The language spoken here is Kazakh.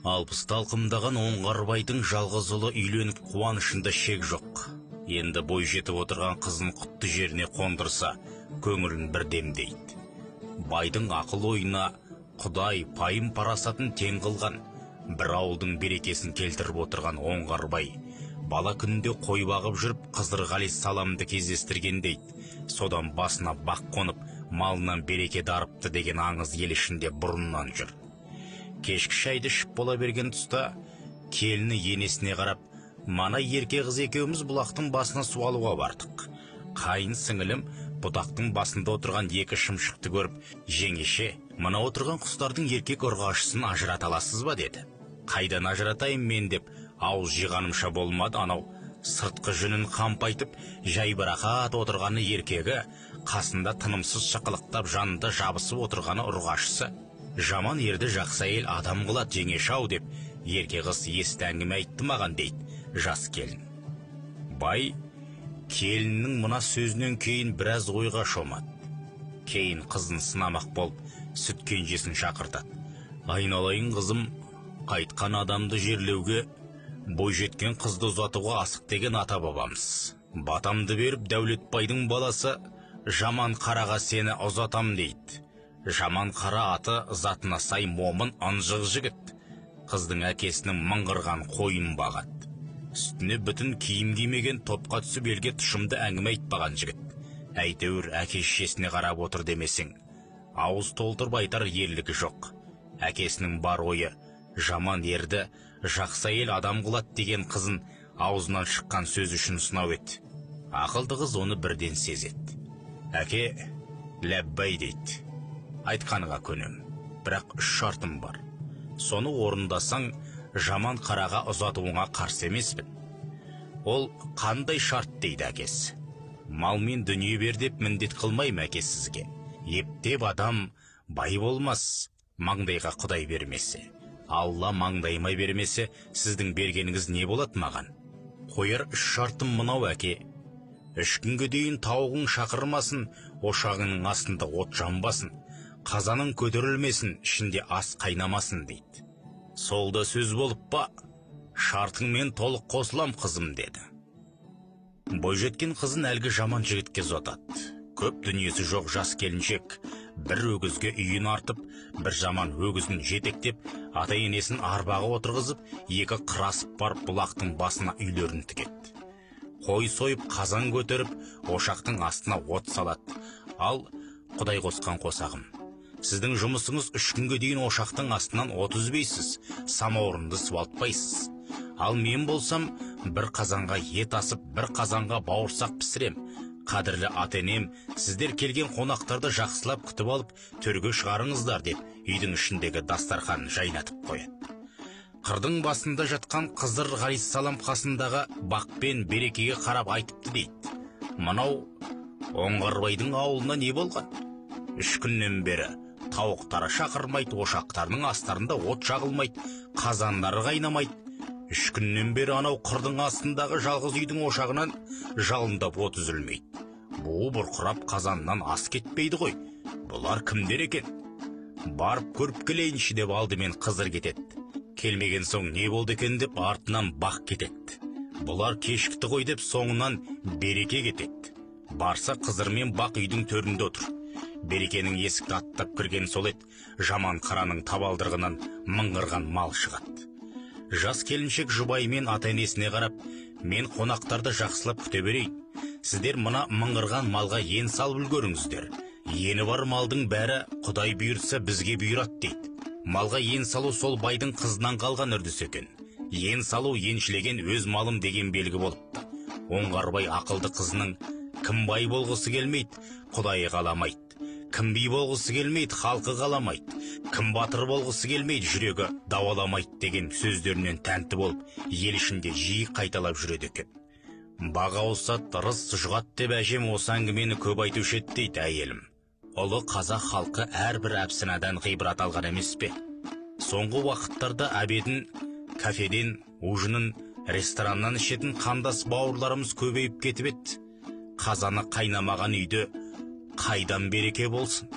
Алпысты алқымдаған Оңғарбайдың жалғыз ұлы үйленіп қуанышында шек жоқ. Енді бой жетіп отырған қызын құтты жеріне қондырса, көңілін бір демдейді. Байдың ақыл ойына Құдай пайым парасатын тең қылған, бір ауылдың берекесін келтіріп отырған Оңғарбай бала күнінде қой бағып жүріп Қызырғали саламды кездестірген дейді. Содан басына бақ қонып, малынан береке дарыпты деген аңыз ел ішінде бұрыннан жүр. Кешкі шайды ішіп бола берген тұста келіні енесіне қарап, мана ерке қыз екеуміз бұлақтың басына су алуға бардық. Қайын сіңілім бұтақтың басында отырған екі шымшықты көріп, жеңеше, мына отырған құстардың еркек ұрғашысын ажырата аласыз ба деді. Қайдан ажыратайын мен деп ауыз жиғанымша болмады, анау сыртқы жүнін қампайтып жайбарақат отырғаны еркегі, қасында тынымсыз шықылықтап жанында жабысып отырғаны ұрғашысы. Жаман ерді жақсы әйел адам қылады жеңеше-ау деп ерке қыз есті әңгіме айтты маған дейді жас келін. Бай келіннің мына сөзінен кейін біраз ойға шомады. Кейін қызын сынамақ болып сүт кенжесін шақыртады. Айналайын қызым, қайтқан адамды жерлеуге, бой жеткен қызды ұзатуға асық деген ата бабамыз. Батамды беріп Дәулетбайдың баласы жаман қараға сені ұзатам дейді. Жаман қара аты затына сай момын ынжық жігіт. Қыздың әкесінің мыңғырған қойын бағады. Үстіне бүтін киім кимеген, топқа түсіп елге тұшымды әңгіме айтпаған жігіт. Әйтеуір әке-шешесіне қарап отыр демесең, ауыз толтырып айтар ерлігі жоқ. Әкесінің бар ойы жаман ерді жақсы әйел адам қылады деген қызын аузынан шыққан сөз үшін сынау еді. Ақылды қыз оны бірден сезеді. Әке, ләббай дейді. Айтқаныңа көнем, бірақ 3 шартым бар. Соны орындасаң, жаман қараға ұзатуыңа қарсы емеспін. Ол қандай шарт дейді әкесі? Мал мен дүние бер деп міндет қылмайым әке сізге. Ептеп адам бай болмас, маңдайға Құдай бермесе. Алла маңдайыма бермесе, сіздің бергеніңіз не болады маған? Қояр 3 шартым мынау әке. 3 күнге дейін тауығың шақырмасын, ошағының астында от жанбасын. Қазаның көтерілмесін, ішінде ас қайнамасын дейді. Сол да сөз болып па? Шартыңмен толық қосылам қызым деді. Бойжеткен қызын әлгі жаман жігітке ұзатады. Көп дүниесі жоқ жас келіншек бір өгізге үйін артып, бір жаман өгізін жетектеп, ата-енесін арбаға отырғызып, екі қырасып барып бұлақтың басына үйлерін тігеді. Қой сойып, қазан көтеріп, ошақтың астына от салады. Ал Құдай қосқан қосағым, сіздің жұмысыңыз 3 күнге дейін ошақтың астынан от үзбейсіз, самаурынды суалтпайсыз. Ал мен болсам, бір қазанға ет асып, бір қазанға бауырсақ пісірем. Қадірлі ата-енем, сіздер келген қонақтарды жақсылап күтіп алып, төрге шығарыңыздар деп, үйдің ішіндегі дастарханын жайнатып қояды. Қырдың басында жатқан Қызырғали салам қасындағы бақпен берекеге қарап айтыпты дейді. Мынау Оңғарбайдың ауылына не болған? 3 күннен бері тауықтары шақырмайды, ошақтарының астарында от жағылмайды, қазандары қайнамайды. 3 күннен бері анау қырдың астындағы жалғыз үйдің ошағынан жалындап от үзілмейді. Буы бұрқырап қазаннан ас кетпейді ғой. Бұлар кімдер екен? Барып көріп келейінші деп алдымен Қызыр кетеді. Келмеген соң не болды екен деп артынан бақ кетеді. Бұлар кешікті ғой деп соңынан береке кетеді. Барса Қызыр мен бақ үйдің төрінде отыр. Берекенің есікті аттап кірген сол еді, жаман қараның табалдырғынан мыңғырған мал шығады. Жас келіншек жұбайымен ата-енесіне қарап, мен қонақтарды жақсылап күте берейін. Сіздер мына мыңғырған малға ен салып үлгеріңіздер. Ені бар малдың бәрі Құдай бұйыртса бізге бұйырады дейді. Малға ен салу сол байдың қызынан қалған үрдіс екен. Ен салу еншілеген өз малым деген белгі болыпты. Оңғарбай ақылды қызының кім бай болғысы келмейді, Құдайы қаламайды. Кім би болғысы келмейді, халқы қаламайды. Кім батыр болғысы келмейді, жүрегі дауаламайды деген сөздерінен тәнті болып, ел ішінде жиі қайталап жүреді екен. Баға ауысат, ырыс жұғат деп әжем осы әңгімені көп айтушы еді дейді әйелім. Ұлы қазақ халқы әрбір әпсінадан ғибрат алған емес пе? Соңғы уақыттарда әбедін, кафеден, ужынын, рестораннан ішетін қандас бауырларымыз көбейіп кетіп еді. Қазаны қайнамаған үйде қайдан береке болсын?